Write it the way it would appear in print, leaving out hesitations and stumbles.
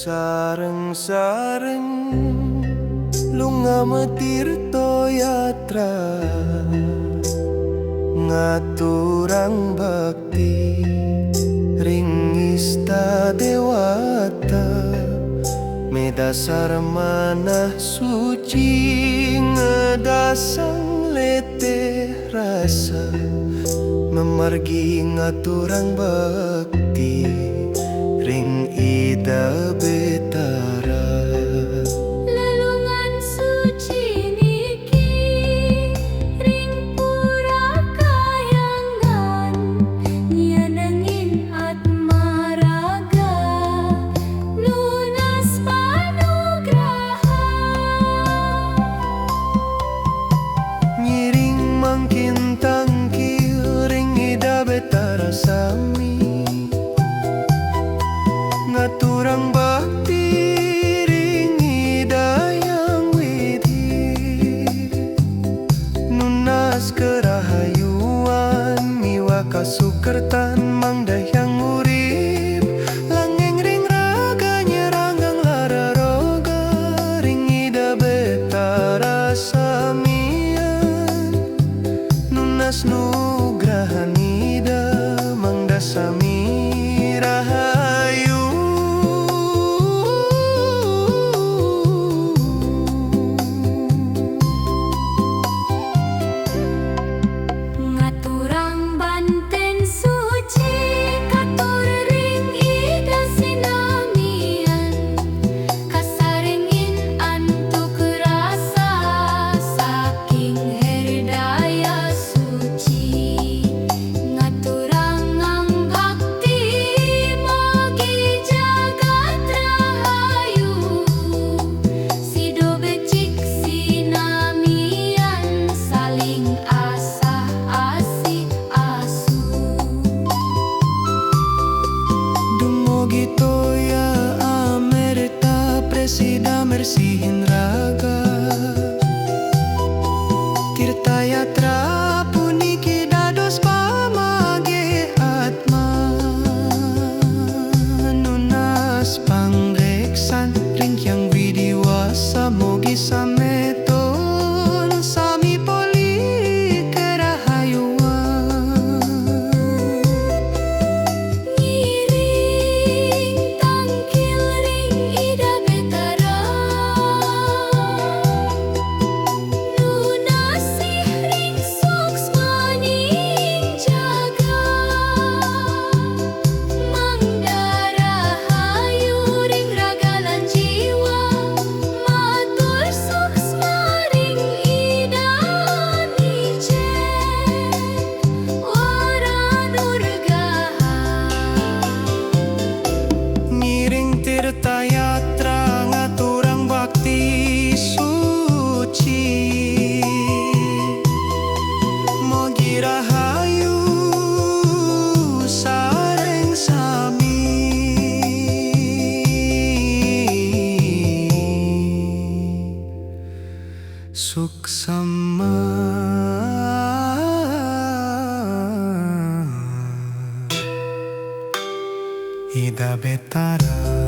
sareng-sareng lunga Tirta Yatra ngaturang bhakti ring ista dewata medasar manah suci ngedasang leteh rasa memargi ngaturang bhakti ring Ida Betara lelungan suci niki ring pura kahyangan nyenengin atmaraga lunas panugraha Ngiring mangkin tangkil ring Ida Betara Samian ngaturang bhakti ring Ida Hyang Widhi nunas kerahayuan miwa kasukertan mangdayang urip langeng ring raga nyeranggang lara roga ring Ida Betara Samian nunas nugrahan Ida mangdasami rahayu ngaturang banten suci katur ring Ida sinamian kasaringin antuk rasa saking herdaya suci ngaturang ang bhakti mogi jagat rahayu sido becik sinamian saling asah asih asu Dumugi toya amerta presida mersihin raga Tirta Yatra puniki dados pamage atma nunas pangreksan ring Hyang Widhi wasa mogi sameton sami poli kerahayuan Ngiring tangkil ring Ida Betara lunasih ring suksmaning jaga mangdarahayu ring ragalan jiwa matur suksma ring Ida nicek waranurgaha Ngiring Tirta Yatra ngaturang bhakti suci mogi rahayu sareng sami suksama Ida Betara